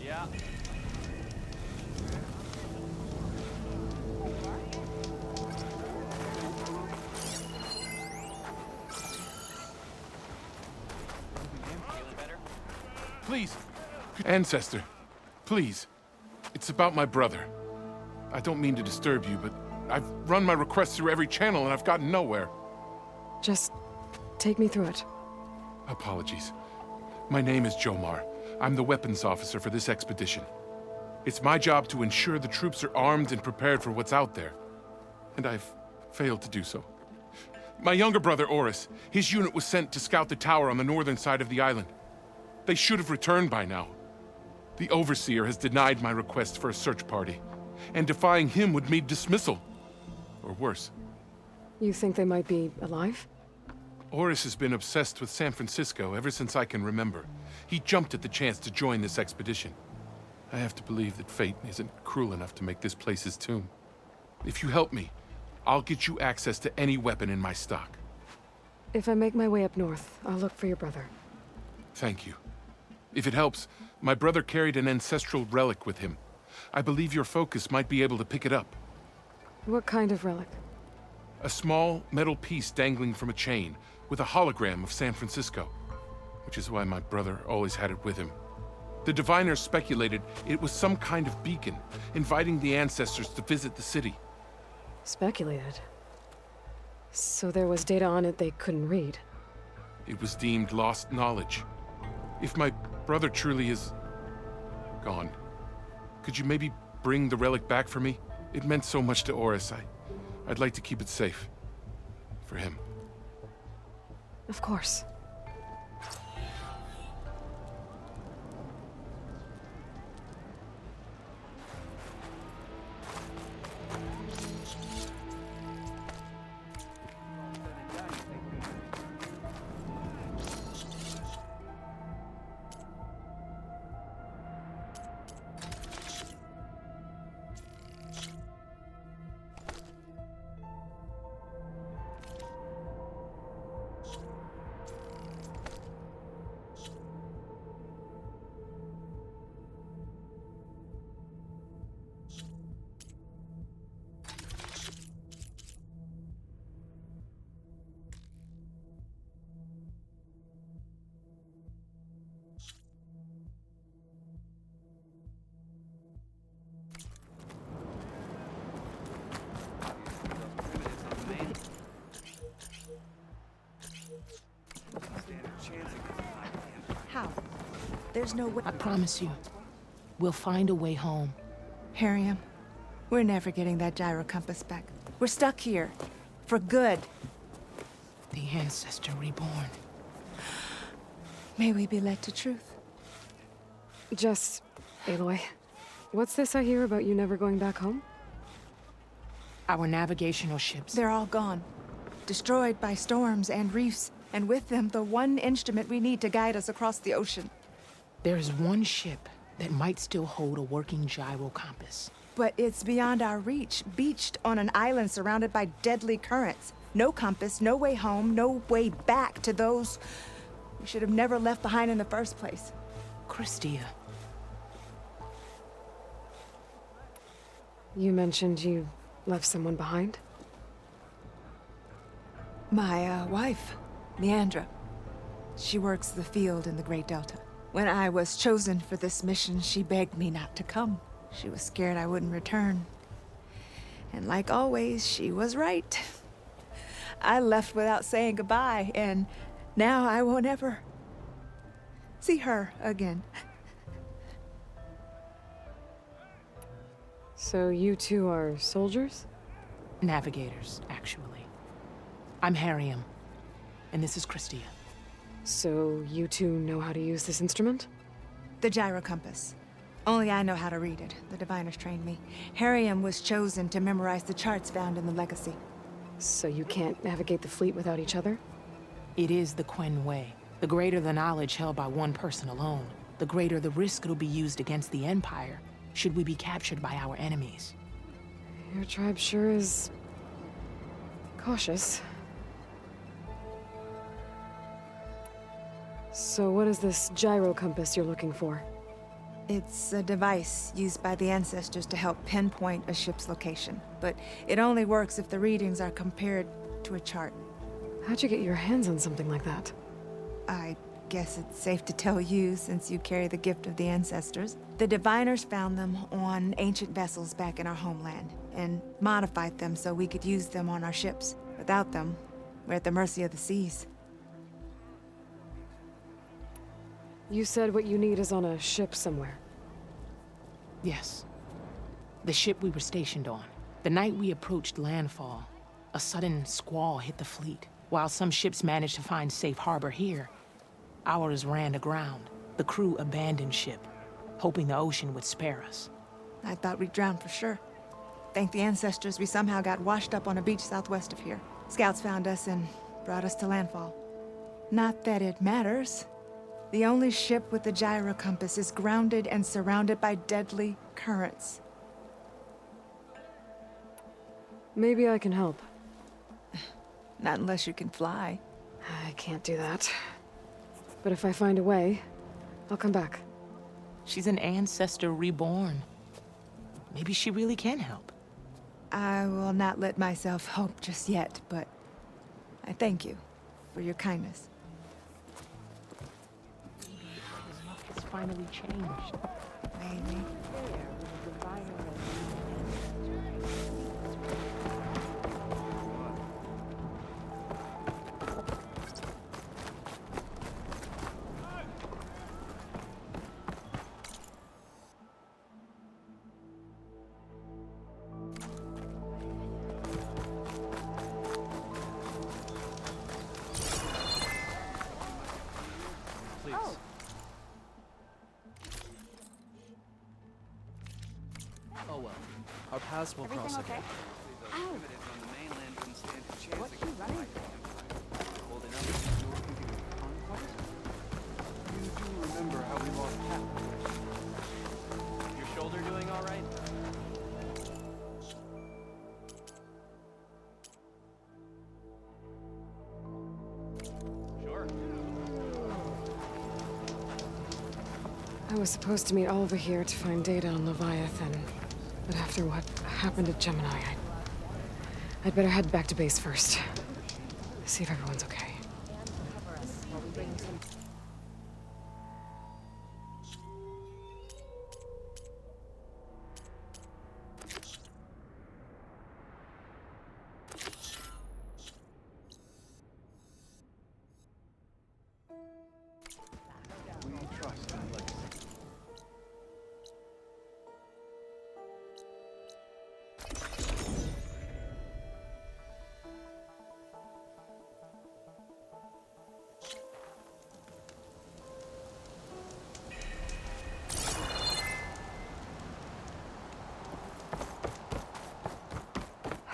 Yeah. Feeling better? Please. Ancestor, please. It's about my brother. I don't mean to disturb you, but I've run my requests through every channel and I've gotten nowhere. Just take me through it. Apologies. My name is Jomar. I'm the weapons officer for this expedition. It's my job to ensure the troops are armed and prepared for what's out there. And I've failed to do so. My younger brother, Oris, his unit was sent to scout the tower on the northern side of the island. They should have returned by now. The Overseer has denied my request for a search party, and defying him would mean dismissal. Or worse. You think they might be alive? Oris has been obsessed with San Francisco ever since I can remember. He jumped at the chance to join this expedition. I have to believe that fate isn't cruel enough to make this place his tomb. If you help me, I'll get you access to any weapon in my stock. If I make my way up north, I'll look for your brother. Thank you. If it helps, my brother carried an ancestral relic with him. I believe your focus might be able to pick it up. What kind of relic? A small metal piece dangling from a chain, with a hologram of San Francisco. Which is why my brother always had it with him. The diviners speculated it was some kind of beacon, inviting the ancestors to visit the city. Speculated? So there was data on it they couldn't read? It was deemed lost knowledge. If my brother truly is gone, could you maybe bring the relic back for me? It meant so much to Oris. I'd like to keep it safe. For him. Of course. How? There's no way. I promise you, we'll find a way home. Harriam, we're never getting that gyro compass back. We're stuck here. For good. The ancestor reborn. May we be led to truth. Just, Aloy, what's this I hear about you never going back home? Our navigational ships. They're all gone. Destroyed by storms and reefs, and with them the one instrument we need to guide us across the ocean. There is one ship that might still hold a working gyro compass. But it's beyond our reach, beached on an island surrounded by deadly currents. No compass, no way home, no way back to those we should have never left behind in the first place. Christia. You mentioned you left someone behind? My wife, Leandra. She works the field in the Great Delta. When I was chosen for this mission, she begged me not to come. She was scared I wouldn't return. And like always, she was right. I left without saying goodbye, and now I won't ever see her again. So you two are soldiers? Navigators, actually. I'm Harriam, and this is Christia. So you two know how to use this instrument? The gyro compass. Only I know how to read it. The diviners trained me. Harriam was chosen to memorize the charts found in the Legacy. So you can't navigate the fleet without each other? It is the Quen way. The greater the knowledge held by one person alone, the greater the risk it'll be used against the Empire, should we be captured by our enemies. Your tribe sure is cautious. So what is this gyro compass you're looking for? It's a device used by the ancestors to help pinpoint a ship's location, but it only works if the readings are compared to a chart. How'd you get your hands on something like that? I guess it's safe to tell you since you carry the gift of the ancestors. The diviners found them on ancient vessels back in our homeland and modified them so we could use them on our ships. Without them, we're at the mercy of the seas. You said what you need is on a ship somewhere. Yes. The ship we were stationed on. The night we approached landfall, a sudden squall hit the fleet. While some ships managed to find safe harbor here, ours ran aground. The crew abandoned ship, hoping the ocean would spare us. I thought we'd drown for sure. Thank the ancestors, we somehow got washed up on a beach southwest of here. Scouts found us and brought us to landfall. Not that it matters. The only ship with the gyro compass is grounded and surrounded by deadly currents. Maybe I can help. Not unless you can fly. I can't do that. But if I find a way, I'll come back. She's an ancestor reborn. Maybe she really can help. I will not let myself hope just yet, but I thank you for your kindness. It's finally changed. Maybe. Please. Oh well. Our paths will cross again. Primitives on the mainland wouldn't stand a chance against the Viking Empire. Holding up against your conquest? You do remember how we lost Pat? Your shoulder doing all right? Sure. I was supposed to meet Oliver here to find data on Leviathan, but after what happened at Gemini, I'd better head back to base first. See if everyone's okay. We trust in legacy.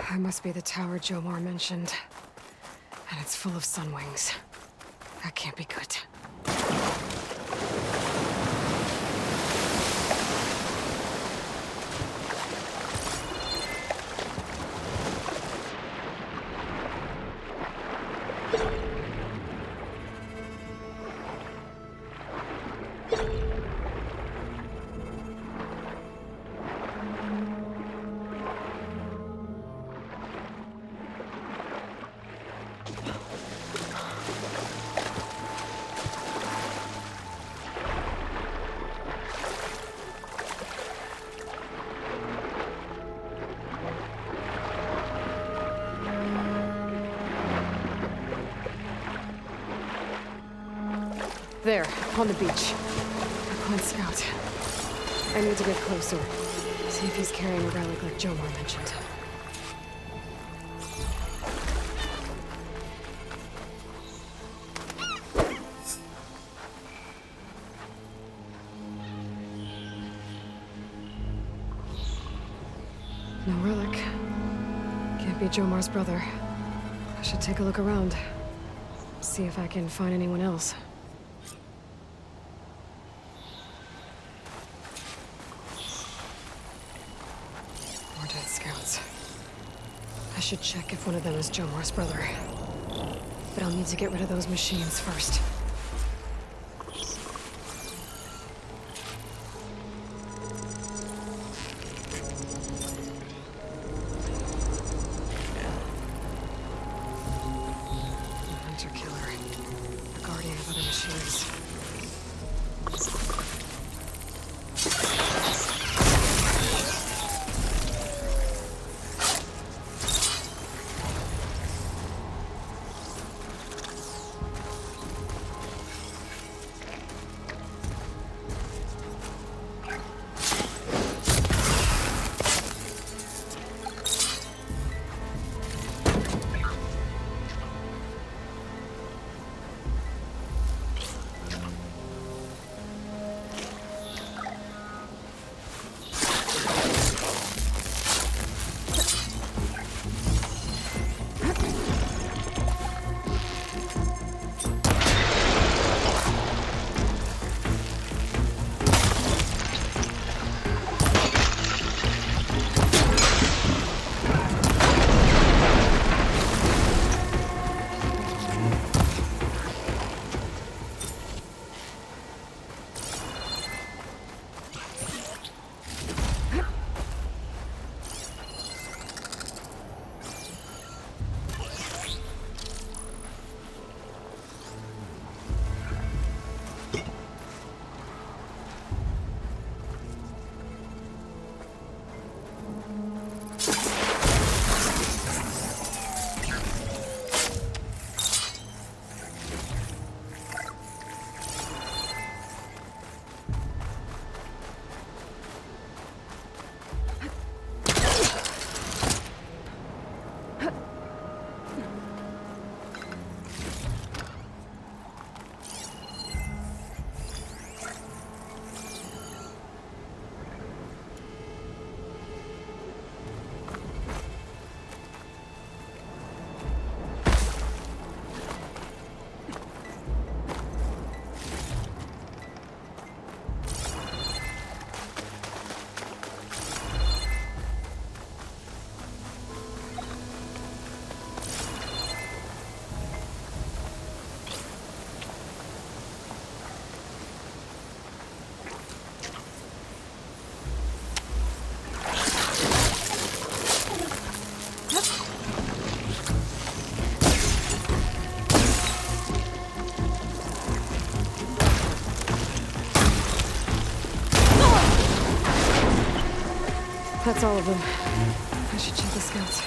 That must be the tower Jomar mentioned. And it's full of sun wings. That can't be good. There, on the beach. One scout. I need to get closer. See if he's carrying a relic like Jomar mentioned. No relic. Can't be Jomar's brother. I should take a look around. See if I can find anyone else. More dead scouts. I should check if one of them is Jomar's brother. But I'll need to get rid of those machines first. That's all of them. I should check the scouts.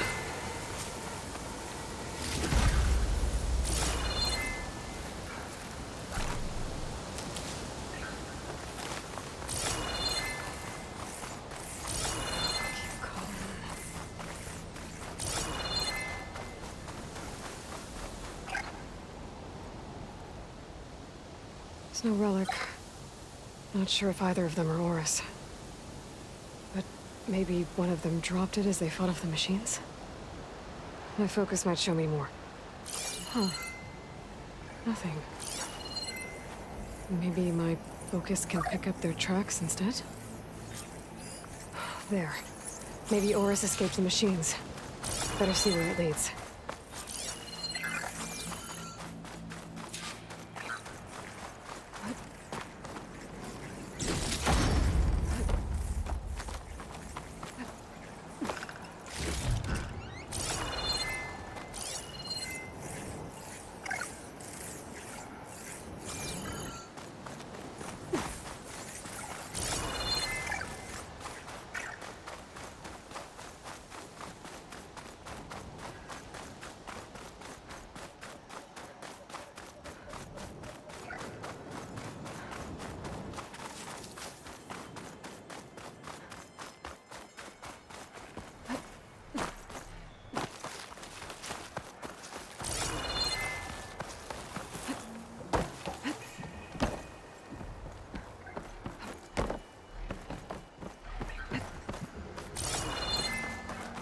Keep calling. There's no relic. Not sure if either of them are Oris. But maybe one of them dropped it as they fought off the machines? My focus might show me more. Huh. Nothing. Maybe my focus can pick up their tracks instead? There. Maybe Oris escaped the machines. Better see where it leads.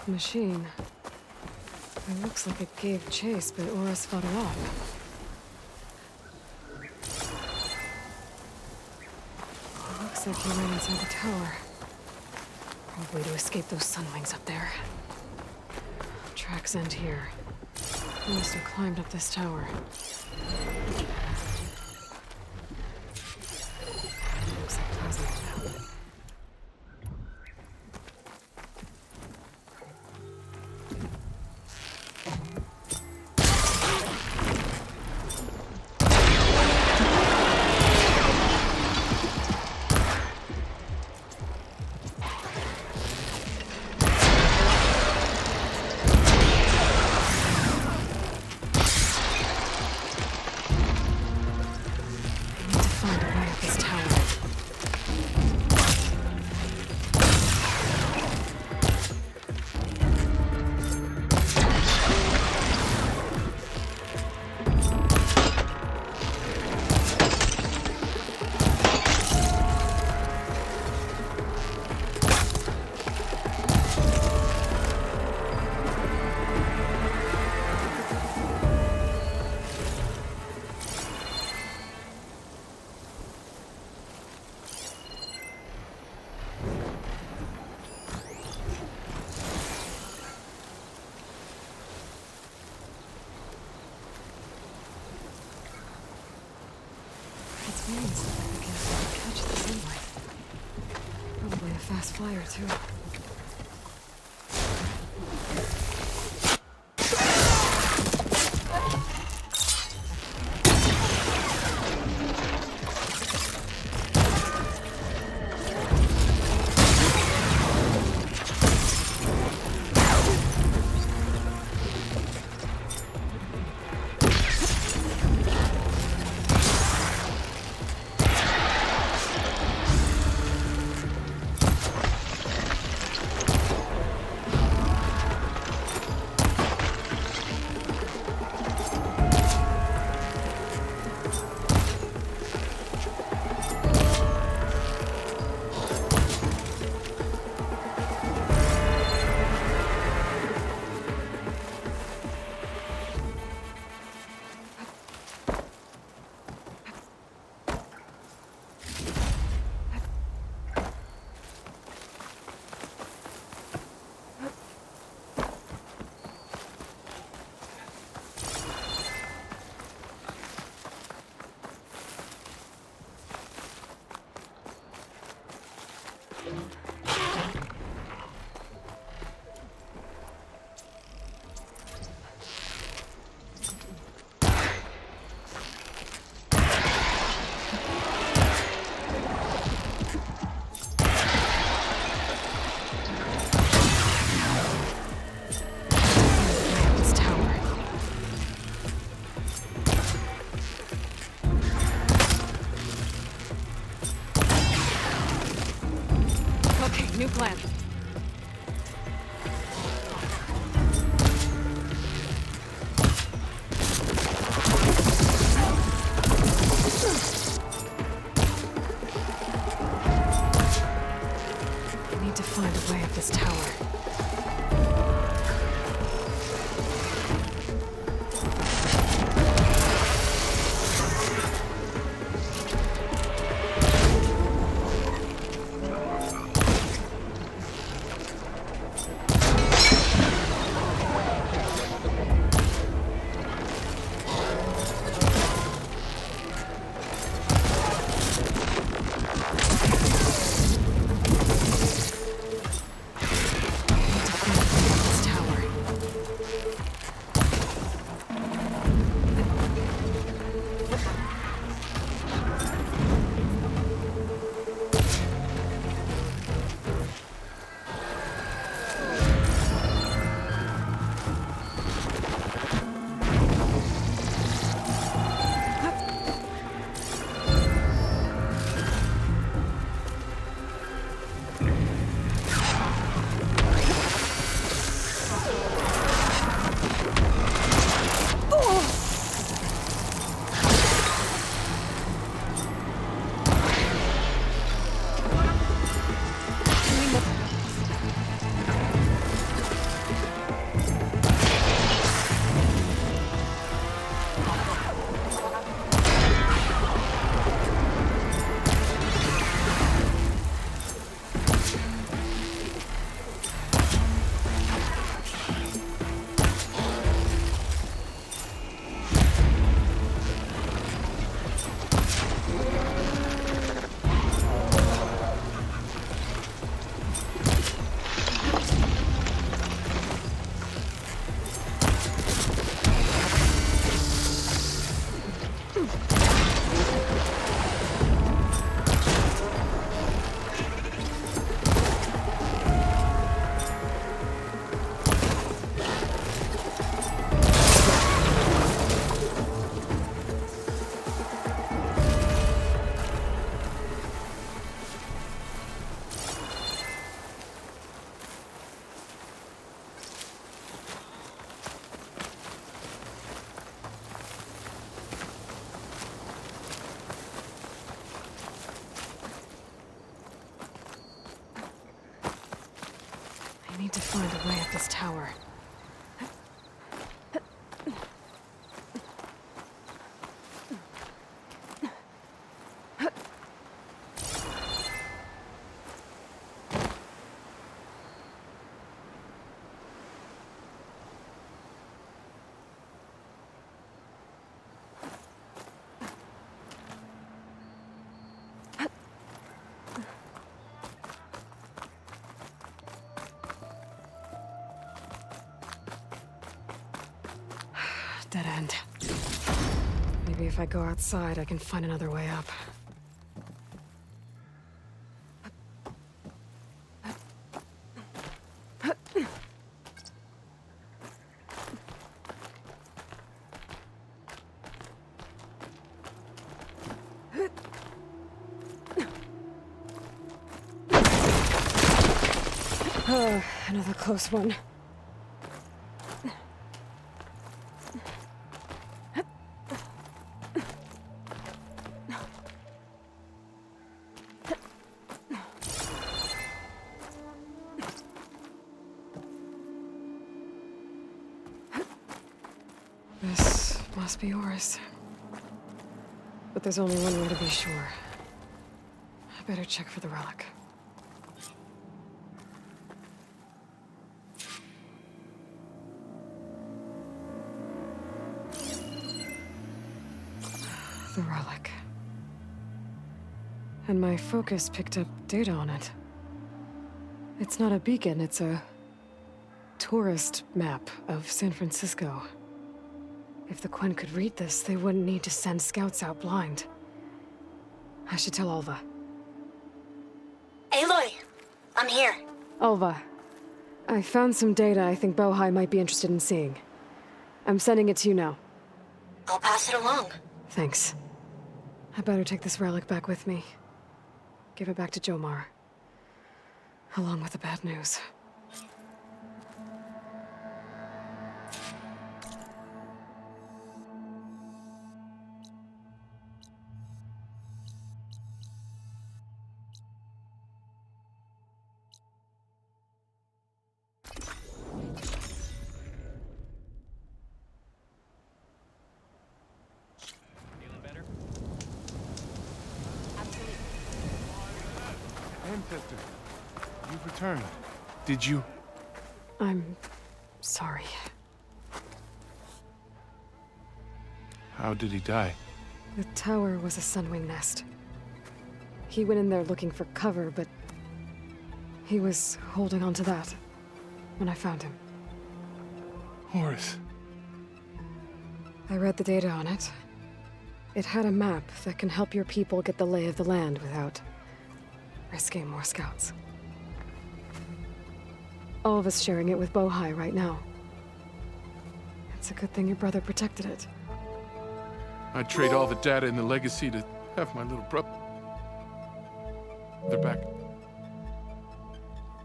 Machine. It looks like it gave chase, but Oris fought it off. It looks like he ran inside the tower. Probably to escape those sunwings up there. Tracks end here. He must have climbed up this tower. Looks like plasma now. Its wings look like it can catch the sunlight. Probably a fast flyer, too. New plan. I need to find a way up this tower. I need to find a way up this tower. Dead end. Maybe if I go outside, I can find another way up. Another close one. This must be yours. But there's only one way to be sure. I better check for the relic. The relic. And my focus picked up data on it. It's not a beacon, it's a tourist map of San Francisco. If the Quen could read this, they wouldn't need to send scouts out blind. I should tell Alva. Aloy, I'm here. Alva, I found some data I think Bohai might be interested in seeing. I'm sending it to you now. I'll pass it along. Thanks. I better take this relic back with me. Give it back to Jomar. along with the bad news. Feeling better? Ancestor, you've returned. Did you? I'm sorry. How did he die? The tower was a sunwing nest. He went in there looking for cover, but he was holding on to that when I found him. Horace. I read the data on it. It had a map that can help your people get the lay of the land without risking more scouts. All of us sharing it with Bohai right now. It's a good thing your brother protected it. I'd trade all the data in the legacy to have my little brother. They're back.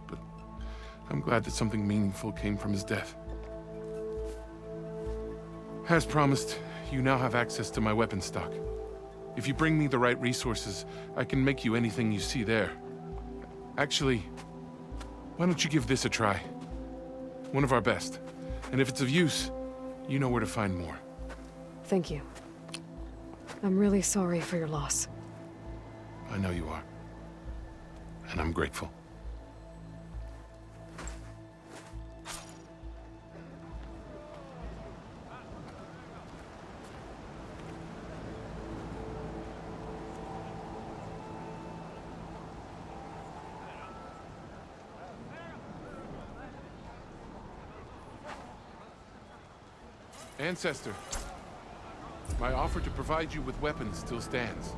But I'm glad that something meaningful came from his death. As promised, you now have access to my weapon stock. If you bring me the right resources, I can make you anything you see there. Actually, why don't you give this a try? One of our best. And if it's of use, you know where to find more. Thank you. I'm really sorry for your loss. I know you are. And I'm grateful. Ancestor, my offer to provide you with weapons still stands.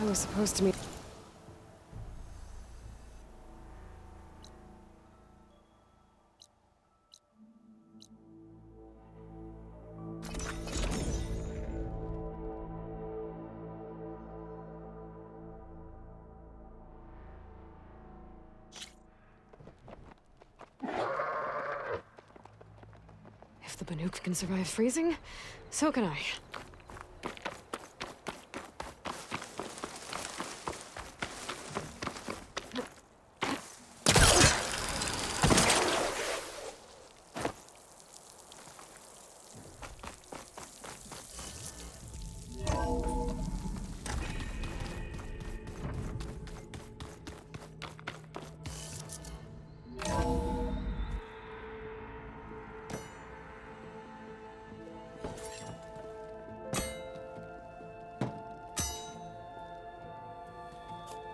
I was supposed to meet... If the Banuk can survive freezing, so can I.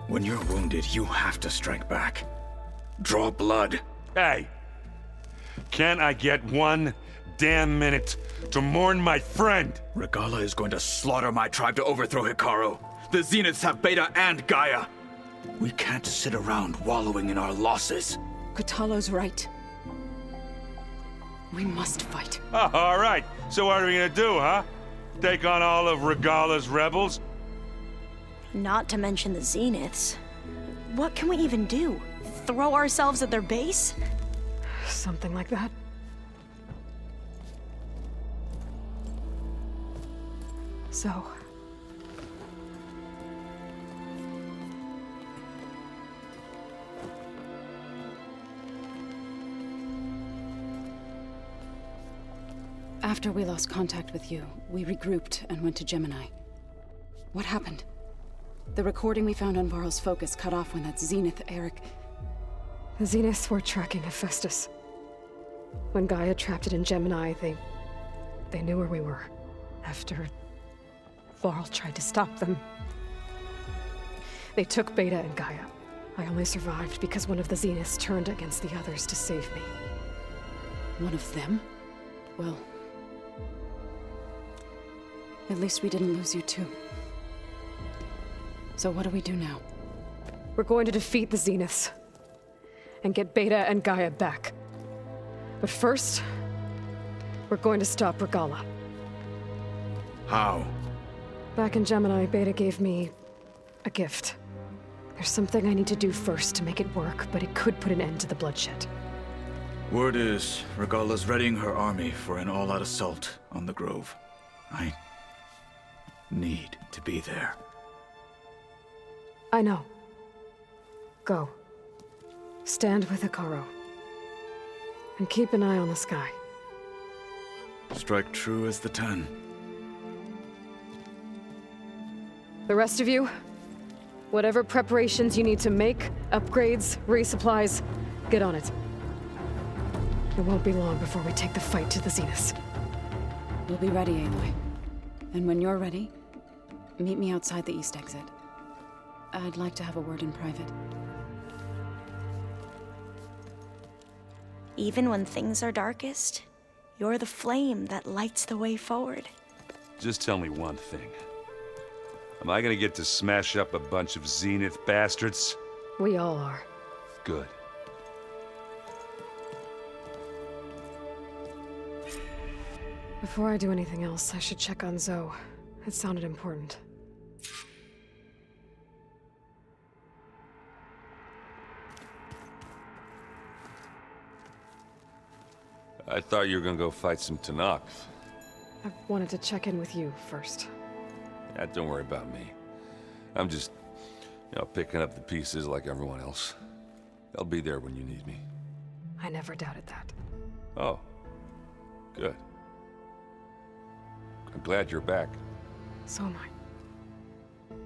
When you're wounded, you have to strike back. Draw blood. Hey! Can't I get one damn minute to mourn my friend? Regala is going to slaughter my tribe to overthrow Hikaru. The Zeniths have Beta and Gaia. We can't sit around wallowing in our losses. Kotallo's right. We must fight. Oh, all right. So what are we gonna do, huh? Take on all of Regala's rebels? Not to mention the Zeniths. What can we even do? Throw ourselves at their base? Something like that. So... After we lost contact with you, we regrouped and went to Gemini. What happened? The recording we found on Varl's focus cut off when that Zenith, Eric... The Zeniths were tracking Hephaestus. When Gaia trapped it in Gemini, they knew where we were. After Varl tried to stop them. They took Beta and Gaia. I only survived because one of the Zeniths turned against the others to save me. One of them? Well... at least we didn't lose you too. So what do we do now? We're going to defeat the Zeniths. And get Beta and Gaia back. But first, we're going to stop Regala. How? Back in Gemini, Beta gave me a gift. There's something I need to do first to make it work, but it could put an end to the bloodshed. Word is, Regala's readying her army for an all-out assault on the Grove. I need to be there. I know. Go. Stand with Hikaru. And keep an eye on the sky. Strike true as the 10. The rest of you, whatever preparations you need to make, upgrades, resupplies, get on it. It won't be long before we take the fight to the Zeniths. We'll be ready, Aloy. And when you're ready, meet me outside the east exit. I'd like to have a word in private. Even when things are darkest, you're the flame that lights the way forward. Just tell me one thing. Am I gonna get to smash up a bunch of Zenith bastards? We all are. Good. Before I do anything else, I should check on Zoe. It sounded important. I thought you were gonna go fight some Tanakh. I wanted to check in with you first. Yeah, don't worry about me. I'm just, picking up the pieces like everyone else. I'll be there when you need me. I never doubted that. Oh. Good. I'm glad you're back. So am I.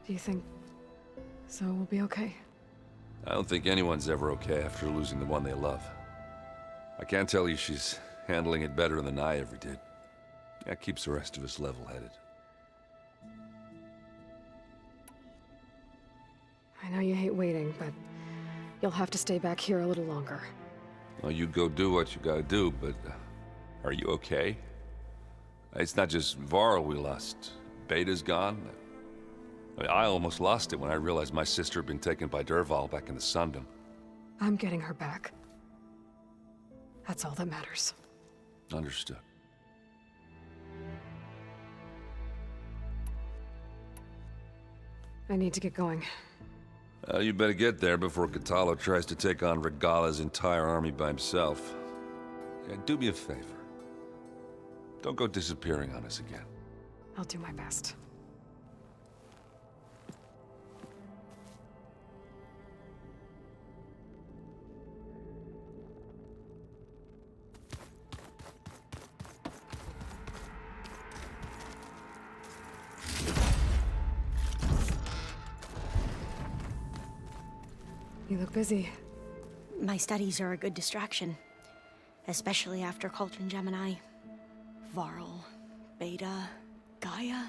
Do you think Zoe will be okay? I don't think anyone's ever okay after losing the one they love. I can't tell you she's handling it better than I ever did. That keeps the rest of us level-headed. I know you hate waiting, but you'll have to stay back here a little longer. Well, you go do what you gotta do, but are you okay? It's not just Varl we lost. Beta's gone. I almost lost it when I realized my sister had been taken by Dervahl back in the Sundom. I'm getting her back. That's all that matters. Understood. I need to get going. You better get there before Catalo tries to take on Regala's entire army by himself. Yeah, do me a favor. Don't go disappearing on us again. I'll do my best. You look busy. My studies are a good distraction, especially after Cauldron Gemini. Varl, Beta, Gaia,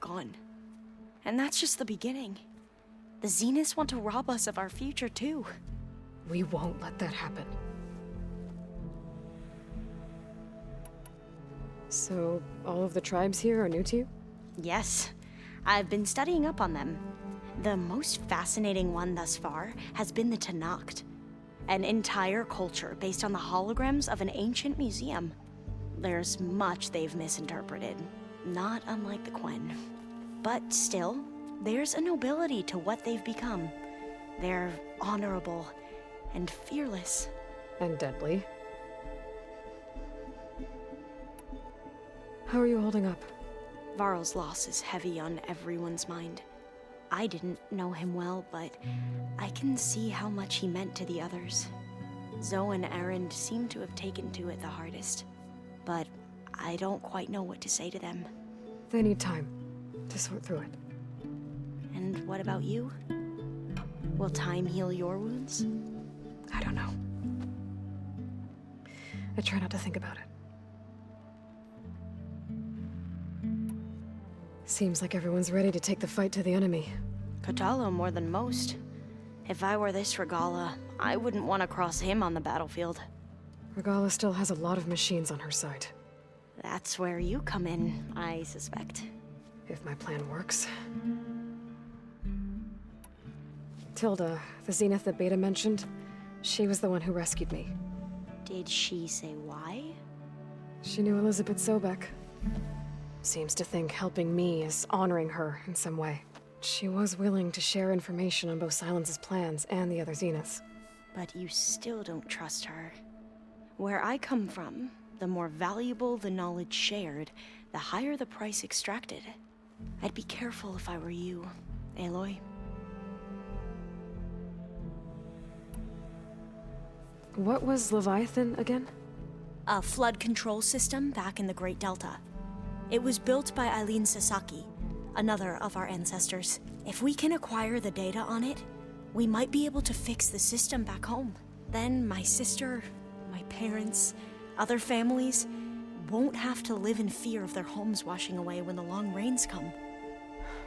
gone. And that's just the beginning. The Zeniths want to rob us of our future, too. We won't let that happen. So, all of the tribes here are new to you? Yes, I've been studying up on them. The most fascinating one thus far has been the Tenakth, an entire culture based on the holograms of an ancient museum. There's much they've misinterpreted, not unlike the Quen. But still, there's a nobility to what they've become. They're honorable and fearless. And deadly. How are you holding up? Varl's loss is heavy on everyone's mind. I didn't know him well, but I can see how much he meant to the others. Zoe and Erend seem to have taken to it the hardest, but I don't quite know what to say to them. They need time to sort through it. And what about you? Will time heal your wounds? I don't know. I try not to think about it. Seems like everyone's ready to take the fight to the enemy. Catalo more than most. If I were this Regala, I wouldn't want to cross him on the battlefield. Regala still has a lot of machines on her side. That's where you come in, I suspect. If my plan works. Tilda, the Zenith that Beta mentioned, she was the one who rescued me. Did she say why? She knew Elizabeth Sobek. Seems to think helping me is honoring her in some way. She was willing to share information on both Silence's plans and the other Zeniths. But you still don't trust her. Where I come from, the more valuable the knowledge shared, the higher the price extracted. I'd be careful if I were you, Aloy. What was Leviathan again? A flood control system back in the Great Delta. It was built by Eileen Sasaki, another of our ancestors. If we can acquire the data on it, we might be able to fix the system back home. Then my sister, my parents, other families won't have to live in fear of their homes washing away when the long rains come.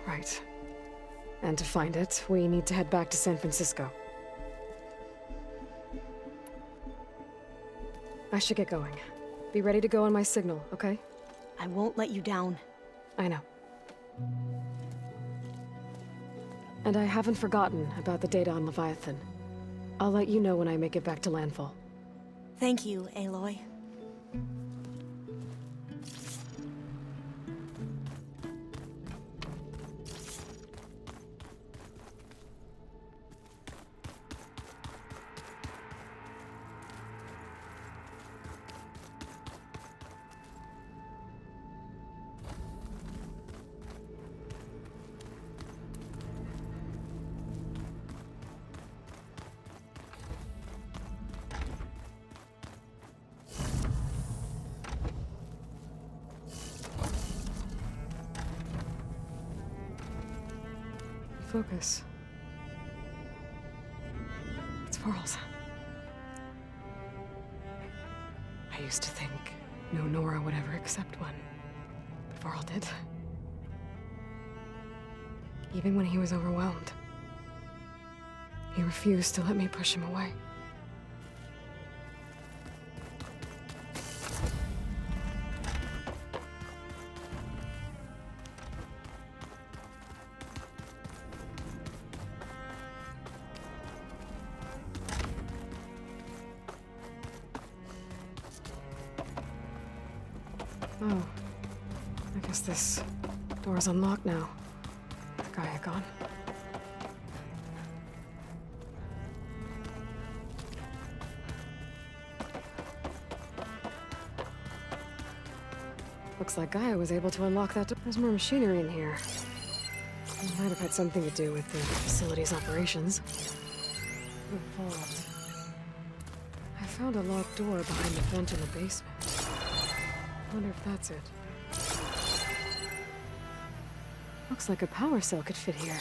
Right. And to find it, we need to head back to San Francisco. I should get going. Be ready to go on my signal, okay? I won't let you down. I know. And I haven't forgotten about the data on Leviathan. I'll let you know when I make it back to landfall. Thank you, Aloy. Focus. It's Varl's. I used to think no Nora would ever accept one, but Varl did. Even when he was overwhelmed, he refused to let me push him away. Oh. I guess this door's unlocked now. With Gaia gone. Looks like Gaia was able to unlock that door. There's more machinery in here. It might have had something to do with the facility's operations. The vault. I found a locked door behind the vent in the basement. Wonder if that's it. Looks like a power cell could fit here.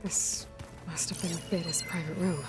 This must have been Beta's private room.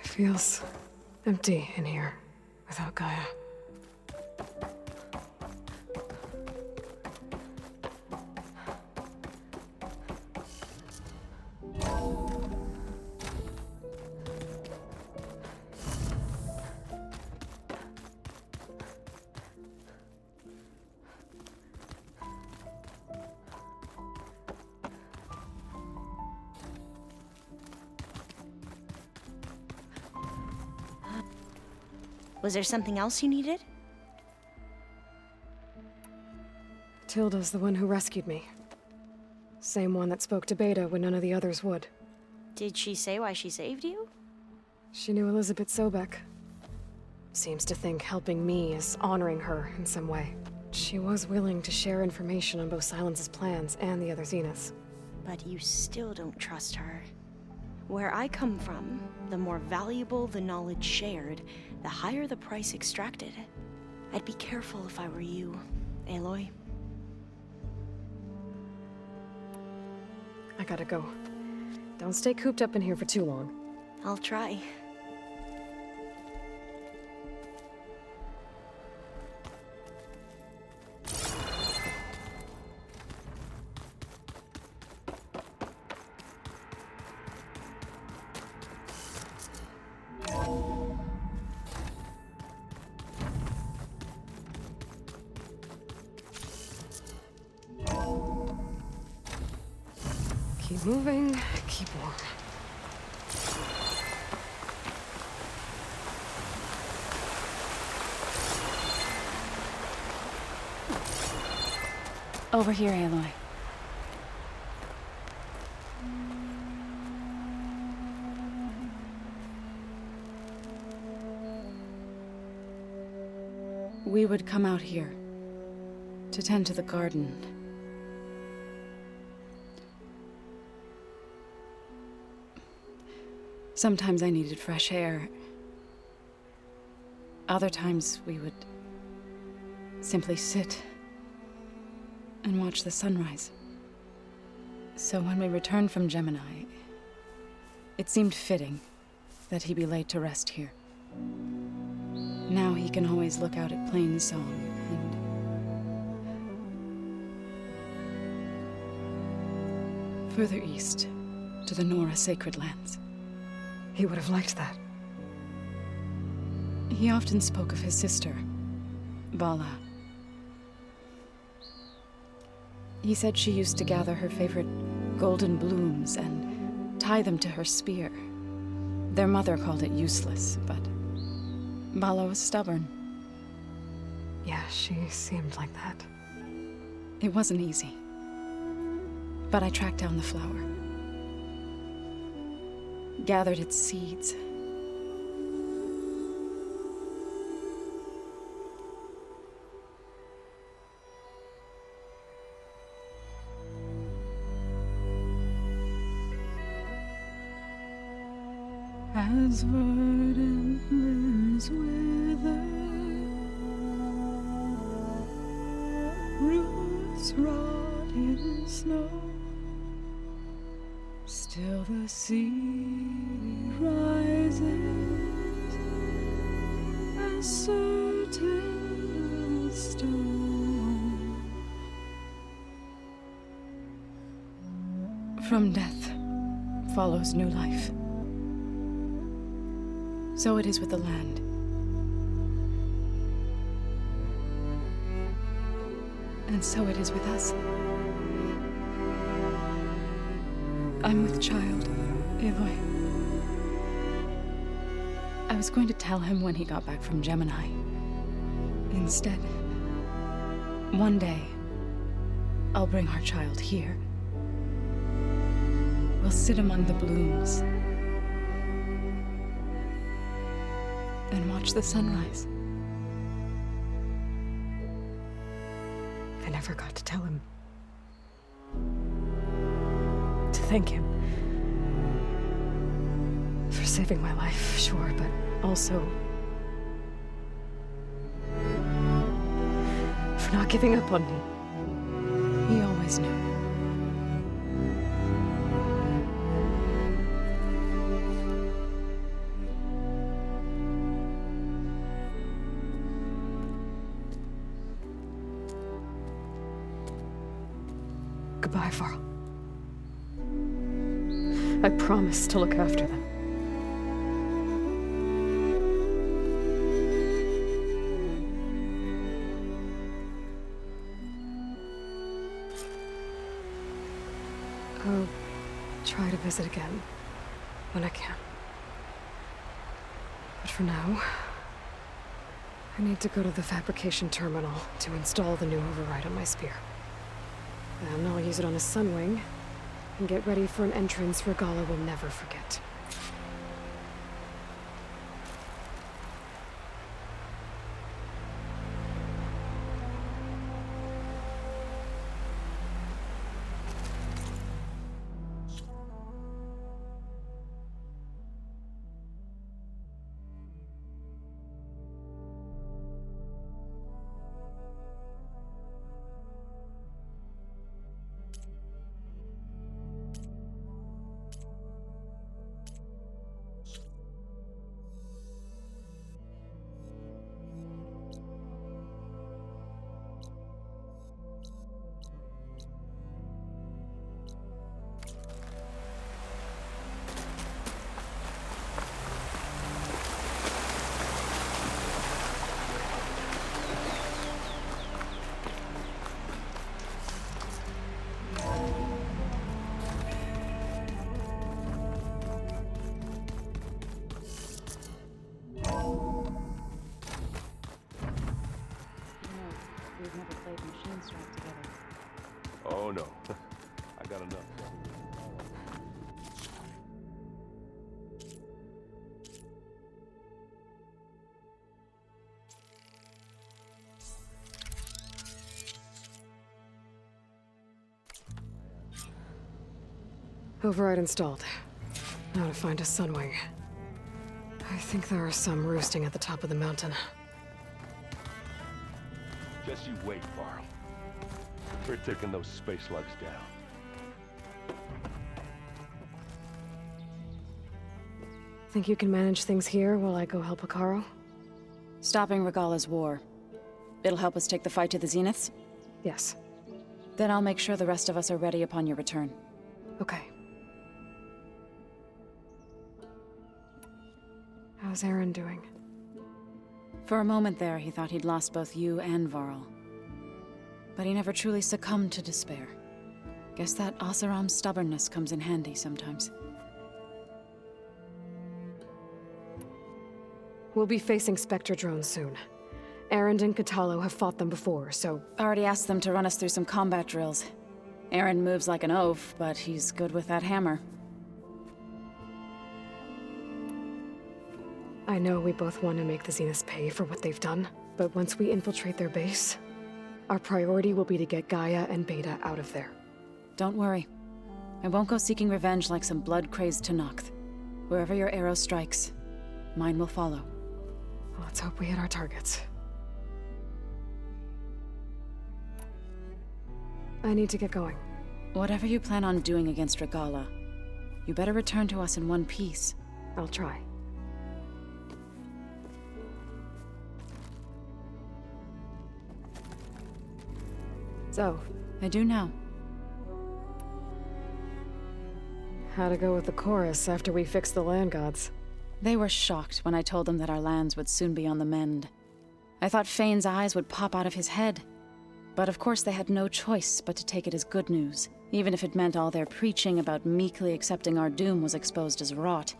Feels empty in here without Gaia. Was there something else you needed? Tilda's the one who rescued me. Same one that spoke to Beta when none of the others would. Did she say why she saved you? She knew Elizabeth Sobek. Seems to think helping me is honoring her in some way. She was willing to share information on both Silence's plans and the other Zeniths. But you still don't trust her. Where I come from, the more valuable the knowledge shared, the higher the price extracted. I'd be careful if I were you, Aloy. I gotta go. Don't stay cooped up in here for too long. I'll try. Keep moving, keep warm. Over here, Aloy. We would come out here to tend to the garden. Sometimes I needed fresh air. Other times we would simply sit and watch the sunrise. So when we returned from Gemini, it seemed fitting that he be laid to rest here. Now he can always look out at Plain Song and further east to the Nora Sacred Lands. He would have liked that. He often spoke of his sister, Bala. He said she used to gather her favorite golden blooms and tie them to her spear. Their mother called it useless, but Bala was stubborn. Yeah, she seemed like that. It wasn't easy. But I tracked down the flower. Gathered its seeds. As verdant limbs wither, roots rot in snow, still the seed rises, as certain as stone. From death follows new life. So it is with the land. And so it is with us. I'm with child, Aloy. I was going to tell him when he got back from Gemini. Instead, one day, I'll bring our child here. We'll sit among the blooms and watch the sunrise. I never got to tell him. To thank him. For saving my life, sure, but also for not giving up on me. He always knew. Goodbye, Varl. I promise to look after them. I'll try to visit again when I can. But for now, I need to go to the fabrication terminal to install the new override on my spear. Then I'll use it on a sunwing, and get ready for an entrance Regala will never forget. We've never played Machine Strike together. Oh no, I got enough. Override installed. Now to find a sunwing. I think there are some roosting at the top of the mountain. Just you wait, Varl. for taking those space slugs down. Think you can manage things here while I go help Akaro? Stopping Regala's war. It'll help us take the fight to the Zeniths? Yes. Then I'll make sure the rest of us are ready upon your return. Okay. How's Aaron doing? For a moment there, he thought he'd lost both you and Varl. But he never truly succumbed to despair. Guess that Oseram's stubbornness comes in handy sometimes. We'll be facing Spectre drones soon. Aaron and Katalo have fought them before, so... Already asked them to run us through some combat drills. Aaron moves like an oaf, but he's good with that hammer. I know we both want to make the Zeniths pay for what they've done, but once we infiltrate their base, our priority will be to get Gaia and Beta out of there. Don't worry. I won't go seeking revenge like some blood-crazed Tenakth. Wherever your arrow strikes, mine will follow. Let's hope we hit our targets. I need to get going. Whatever you plan on doing against Regala, you better return to us in one piece. I'll try. So, I do now. how to go with the chorus after we fix the land gods? They were shocked when I told them that our lands would soon be on the mend. I thought Fane's eyes would pop out of his head. But of course they had no choice but to take it as good news, even if it meant all their preaching about meekly accepting our doom was exposed as rot.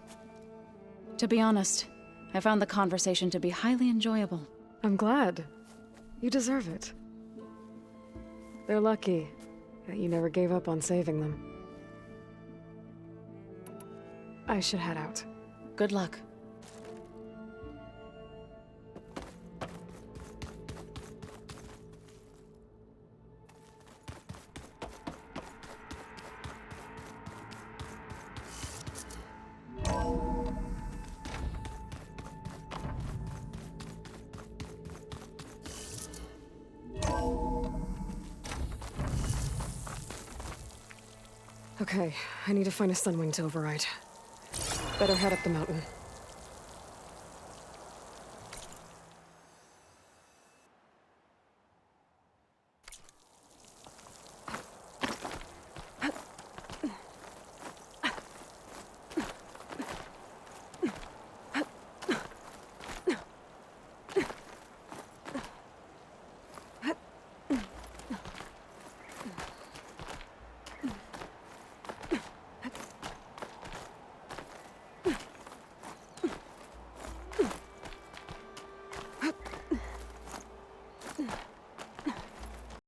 To be honest, I found the conversation to be highly enjoyable. I'm glad. You deserve it. They're lucky that you never gave up on saving them. I should head out. Good luck. Okay, I need to find a Sunwing to override. Better head up the mountain.